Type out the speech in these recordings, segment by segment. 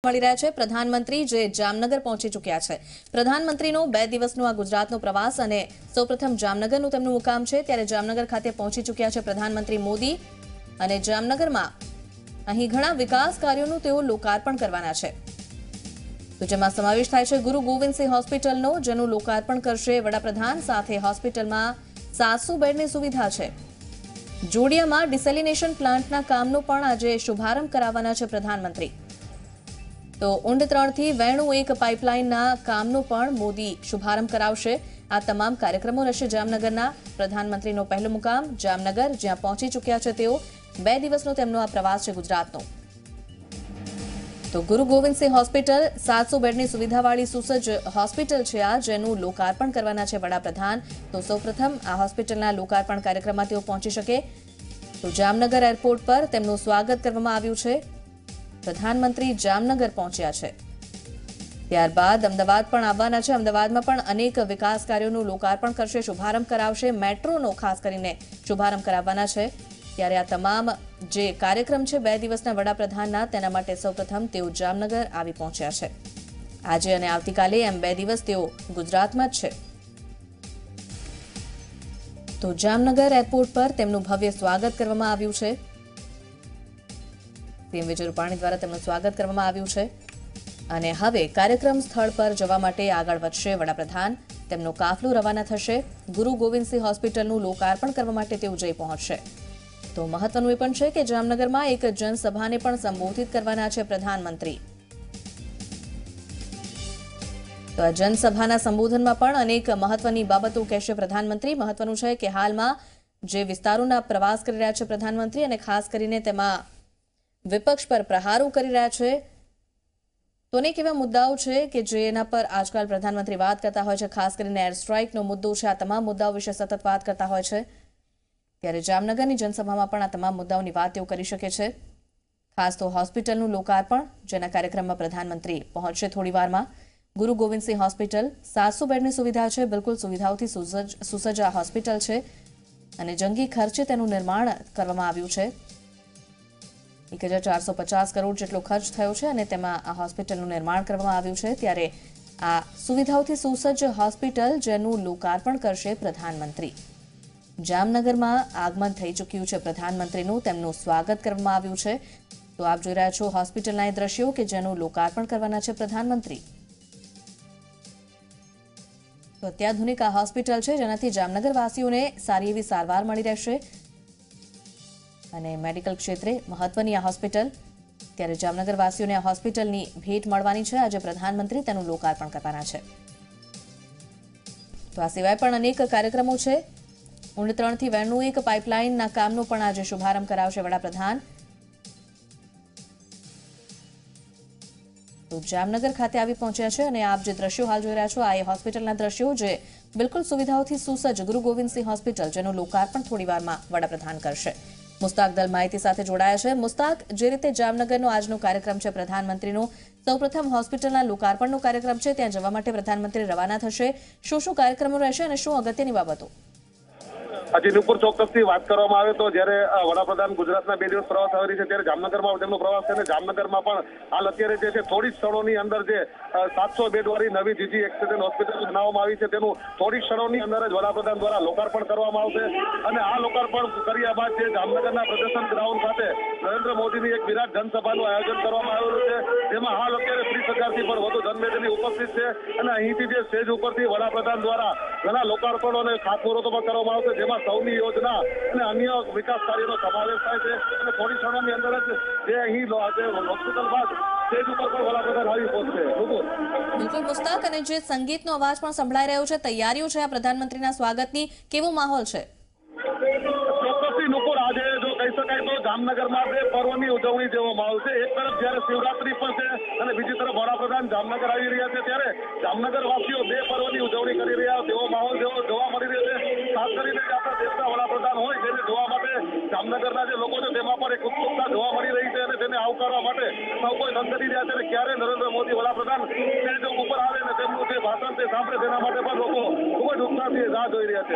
મળી રહ્યા છે પ્રધાનમંત્રી જે જામનગર પહોંચી ચૂક્યા છે। પ્રધાનમંત્રીનો 2 દિવસનો આ ગુજરાતનો પ્રવાસ અને સૌપ્રથમ જામનગરનું તેમનું મુકામ છે। ત્યારે જામનગર ખાતે પહોંચી ચૂક્યા છે પ્રધાનમંત્રી મોદી અને જામનગરમાં અહીં ઘણા વિકાસ કાર્યોનું તેઓ લોકાર્પણ કરવાના છે। તો જેમાં સમાવેશ થાય છે ગુરુ ગોવિંદસિંહ હોસ્પિટલનો, જેનું લોકાર્પણ કરશે વડાપ્રધાન। સાથે હોસ્પિટલમાં 700 બેડની સુવિધા છે। જોડિયામાં ડિસેલિનેશન પ્લાન્ટના કામનો પણ આજે શુભારંભ કરાવવાના છે પ્રધાનમંત્રી। તો ઊંડ 3 થી વેણુ 1 પાઇપલાઇનના કામનો પણ મોદી શુભારંભ કરાવશે। આ તમામ કાર્યક્રમો રહેશે જામનગરના। પ્રધાનમંત્રીનો પહેલો મુકામ જામનગર, જ્યાં પહોંચી ચૂક્યા છે તેઓ। 2 દિવસનો તેમનો આ પ્રવાસ છે ગુજરાતનો। તો ગુરુ ગોવિંદસિંહ હોસ્પિટલ 700 બેડની સુવિધાવાળી સુસજ્જ હોસ્પિટલ છે આ, જેનું લોકાર્પણ કરવાના છે વડાપ્રધાન। તો સૌપ્રથમ આ હોસ્પિટલના લોકાર્પણ કાર્યક્રમમાં તેઓ પહોંચી શકે। તો જામનગર એરપોર્ટ પર તેમનું સ્વાગત કરવામાં આવ્યું છે। પ્રધાનમંત્રી જામનગર પહોંચ્યા છે। ત્યારબાદ અમદાવાદ પણ આવવાના છે। અમદાવાદમાં પણ અનેક વિકાસ કાર્યોનું લોકાર્પણ કરશે, શુભારંભ કરાવશે। મેટ્રોનો ખાસ કરીને શુભારંભ કરાવવાના છે। ત્યારે આ તમામ જે કાર્યક્રમ છે 2 દિવસના વડાપ્રધાનના, તેના માટે સૌપ્રથમ તેઓ જામનગર આવી પહોંચ્યા છે। આજે અને આવતીકાલે એમ 2 દિવસ તેઓ ગુજરાતમાં જ છે। તો જામનગર એરપોર્ટ પર તેમનું ભવ્ય સ્વાગત કરવામાં આવ્યું છે। સીએમ વિજય રૂપાણી દ્વારા તેમનું સ્વાગત કરવામાં આવ્યું છે અને હવે કાર્યક્રમ સ્થળ પર જવા માટે આગળ વધશે વડાપ્રધાન। તેમનો કાફલો રવાના થશે। ગુરુ ગોવિંદસિંહ હોસ્પિટલનું લોકાર્પણ કરવા માટે તેઓ જઈ પહોંચશે। તો મહત્વનું એ પણ છે કે જામનગરમાં એક જનસભાને પણ સંબોધિત કરવાના છે પ્રધાનમંત્રી। તો આ જનસભાના સંબોધનમાં પણ અનેક મહત્વની બાબતો કહેશે પ્રધાનમંત્રી। મહત્વનું છે કે હાલમાં જે વિસ્તારોના પ્રવાસ કરી રહ્યા છે પ્રધાનમંત્રી, અને ખાસ કરીને તેમાં વિપક્ષ પર પ્રહારો કરી રહ્યા છે, તો અનેક એવા મુદ્દાઓ છે કે જેના પર આજકાલ પ્રધાનમંત્રી વાત કરતા હોય છે। ખાસ કરીને એર સ્ટ્રાઇકનો મુદ્દો છે। આ તમામ મુદ્દાઓ વિશે સતત વાત કરતા હોય છે। ત્યારે જામનગરની જનસભામાં પણ આ તમામ મુદ્દાઓની વાત તેઓ કરી શકે છે। ખાસ તો હોસ્પિટલનું લોકાર્પણ, જેના કાર્યક્રમમાં પ્રધાનમંત્રી પહોંચશે થોડી વારમાં। ગુરુ ગોવિંદસિંહ હોસ્પિટલ 700 બેડની સુવિધા છે। બિલકુલ સુવિધાઓથી સુસજ્જ આ હોસ્પિટલ છે અને જંગી ખર્ચે તેનું નિર્માણ કરવામાં આવ્યું છે। 1450 કરોડ જેટલો ખર્ચ થયો છે અને તેમાં આ હોસ્પિટલનું નિર્માણ કરવામાં આવ્યું છે। ત્યારે આ સુવિધાઓથી સુસજ્જ હોસ્પિટલ, જેનું લોકાર્પણ કરશે પ્રધાનમંત્રી। જામનગરમાં આગમન થઈ ચૂક્યું છે પ્રધાનમંત્રીનું, તેમનું સ્વાગત કરવામાં આવ્યું છે। તો આપ જોઈ રહ્યા છો હોસ્પિટલના એ દ્રશ્યો કે જેનું લોકાર્પણ કરવાના છે પ્રધાનમંત્રી। તો અત્યાધુનિક આ હોસ્પિટલ છે, જેનાથી જામનગર વાસીઓને સારી એવી સારવાર મળી રહેશે અને મેડિકલ ક્ષેત્રે મહત્વની આ હોસ્પિટલ। ત્યારે જામનગર વાસીઓને આ હોસ્પિટલની ભેટ મળવાની છે। આજે પ્રધાનમંત્રી તેનું લોકાર્પણ કરવાના છે। તો આ સિવાય પણ અનેક કાર્યક્રમો છે। ઊંડ 3 થી વેણુ 1 પાઇપલાઇનના કામનો પણ આજે શુભારંભ કરાવશે વડાપ્રધાન। તો જામનગર ખાતે આવી પહોંચ્યા છે અને આપ જે દ્રશ્યો હાલ જોઈ રહ્યા છો, આ એ હોસ્પિટલના દ્રશ્યો, જે બિલકુલ સુવિધાઓથી સુસજ્જ ગુરુ ગોવિંદસિંહ હોસ્પિટલ, જેનું લોકાર્પણ થોડી વારમાં વડાપ્રધાન કરશે। મુસ્તાક દલ માહિતી સાથે જોડાયા છે। મુસ્તાક, જે રીતે જામનગરનો આજનો કાર્યક્રમ છે પ્રધાનમંત્રીનો, સૌપ્રથમ હોસ્પિટલના લોકાર્પણનો કાર્યક્રમ છે, ત્યાં જવા માટે પ્રધાનમંત્રી રવાના થશે। શું શું કાર્યક્રમો રહેશે અને શું અગત્યની બાબતો? હજી નુપુર, ચોક્કસથી વાત કરવામાં આવે તો જ્યારે વડાપ્રધાન ગુજરાતના 2 દિવસ પ્રવાસ આવી છે, ત્યારે જામનગરમાં તેમનો પ્રવાસ છે અને જામનગરમાં પણ હાલ અત્યારે જે છે થોડી ક્ષણોની અંદર જે 700 બેડવાળી નવી જીજી એક્સિડન્ટ હોસ્પિટલ બનાવવામાં આવી છે, તેનું થોડી ક્ષણોની અંદર જ વડાપ્રધાન દ્વારા લોકાર્પણ કરવામાં આવશે। અને આ લોકાર્પણ કર્યા બાદ જે જામનગરના પ્રદર્શન ગ્રાઉન્ડ ખાતે નરેન્દ્ર મોદીની એક વિરાટ જનસભાનું આયોજન કરવામાં આવેલું છે, જેમાં હાલ અત્યારે 30,000થી પણ વધુ જનમેદની ઉપસ્થિત છે અને અહીંથી જે સ્ટેજ ઉપરથી વડાપ્રધાન દ્વારા ઘણા લોકાર્પણો અને ખાતમુહૂર્તો પણ કરવામાં આવશે, જેમાં સૌની યોજના અને અન્ય વિકાસ કાર્યોનો સમાવેશ થાય છે। અને થોડી ક્ષણોની અંદર જ જે અહીં હોસ્પિટલ બાદ સ્ટેજ ઉપર પણ વડાપ્રધાન આવી પહોંચશે। બિલકુલ મુસ્તાક, અને જે સંગીતનો અવાજ પણ સંભળાઈ રહ્યો છે, તૈયારીઓ છે આ પ્રધાનમંત્રીના સ્વાગતની, કેવો માહોલ છે? ચોક્કસથી નુપુર, આજે જો કહી શકાય તો જામનગરમાં બે પર્વની ઉજવણી જેવો માહોલ છે। એક તરફ જ્યારે શિવરાત્રી પણ છે અને બીજી તરફ વડાપ્રધાન જામનગર આવી રહ્યા છે, ત્યારે જામનગર વાસીઓ બે પર્વની ઉજવણી કરી રહ્યા તેવો માહોલ જેવો જોવા મળી રહ્યો છે। ખાસ કરીને આપણા દેશના વડાપ્રધાન હોય તેને જોવા માટે જામનગરના જે લોકો છે તેમાં પણ એક ઉત્સુકતા જોવા મળી રહી છે અને તેને આવકારવા માટે સૌ કોઈ ધંધરી રહ્યા છે। અને ક્યારે નરેન્દ્ર મોદી વડાપ્રધાન સ્ટેજ ઉપર આવે અને તેમનું જે ભાષણ તે સાંભળે, તેના માટે પણ લોકો ખૂબ જ ઉત્સાહથી રાહ જોઈ રહ્યા છે।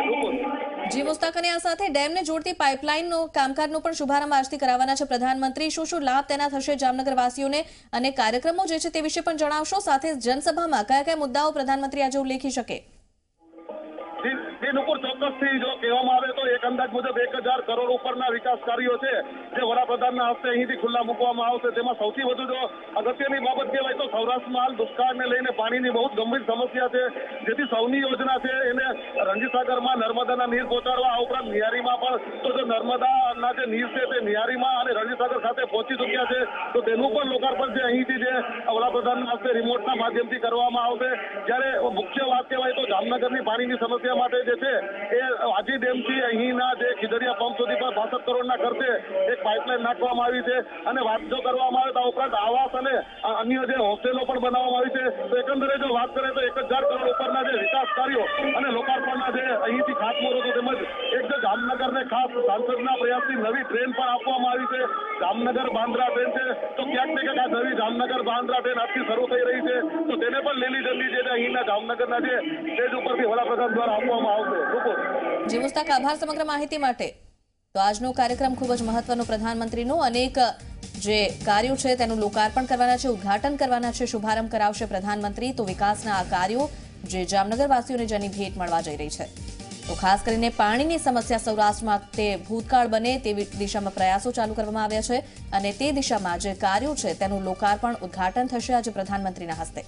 જી મુસ્તાક, અને આ સાથે ડેમને જોડતી પાઇપલાઇનનો કામકાજનો પણ શુભારંભ આજથી કરાવવાના છે પ્રધાનમંત્રી. શું શું લાભ તેના થશે જામનગર વાસીઓને અને કાર્યક્રમો જે છે તે વિશે પણ જણાવશો. સાથે જનસભામાં કયા કયા મુદ્દાઓ પ્રધાનમંત્રી આજે ઉલ્લેખી શકે? નુપુર, ચોક્કસથી જો કહેવામાં આવે તો એક અંદાજ મુજબ 1000 કરોડ ઉપરના વિકાસ કાર્યો છે જે વડાપ્રધાનના હસ્તે અહીંથી ખુલ્લા મૂકવામાં આવશે. તેમાં સૌથી વધુ જો અગત્યની બાબત કહેવાય તો સૌરાષ્ટ્રમાં હાલ દુષ્કાળને લઈને પાણીની બહુ જ ગંભીર સમસ્યા છે, જેથી સૌની યોજના છે એને રણજીતસાગરમાં નર્મદાના નીર પહોંચાડવા, આ ઉપરાંત નિયારીમાં પણ તો જો નર્મદાના જે નીર છે તે નિયારીમાં અને રણજીતસાગર ખાતે પહોંચી ચૂક્યા છે, તો તેનું પણ લોકાર્પણ છે અહીંથી જે વડાપ્રધાનના હસ્તે રિમોટના માધ્યમથી કરવામાં આવશે. જ્યારે મુખ્ય વાત કહેવાય તો જામનગરની પાણીની સમસ્યા માટે જે છે એ આજી ડેમથી અહીંના જે ખીજડીયા પંપ સુધી પણ 62 કરોડના ખર્ચે એક પાઇપલાઇન નાખવામાં આવી છે. અને વાત જો કરવામાં આવે તો ઉપરાંત આવાસ અને અન્ય જે હોસ્ટેલો પણ બનાવવામાં આવી છે. તો એકંદરે જો વાત કરીએ તો 1000 કરોડ ઉપરના જે વિકાસ કાર્યો અને લોકાર્પણના જે અહીંથી ખાતમુહૂર્તો તેમજ એક જે જામનગરને ખાસ સાંસદના પ્રયાસથી નવી ટ્રેન પણ આપવામાં આવી છે, જામનગર બાંદ્રા ટ્રેન છે. તો ક્યાંક ને ક્યાંક આ નવી જામનગર બાંદ્રા ટ્રેન આજથી શરૂ થઈ રહી છે, તો તેને પણ લીલી ઝંડી જે અહીંના જામનગરના જે સ્ટેજ ઉપરથી વડાપ્રધાન દ્વારા આપવામાં આવશે. જી મુસ્તાક, આભાર સમગ્ર માહિતી માટે. તો આજનો કાર્યક્રમ ખૂબ જ મહત્વનો, પ્રધાનમંત્રીનો અનેક જે કાર્યો છે તેનું લોકાર્પણ કરવાના છે, ઉદ્ઘાટન કરવાના છે, શુભારંભ કરાવશે પ્રધાનમંત્રી. તો વિકાસના આ કાર્યો જે જામનગર વાસીઓને જેની ભેટ મળવા જઈ રહી છે. તો ખાસ કરીને પાણીની સમસ્યા સૌરાષ્ટ્રમાં તે ભૂતકાળ બને તેવી દિશામાં પ્રયાસો ચાલુ કરવામાં આવ્યા છે અને તે દિશામાં જે કાર્યો છે તેનું લોકાર્પણ ઉદ્ઘાટન થશે આજે પ્રધાનમંત્રીના હસ્તે.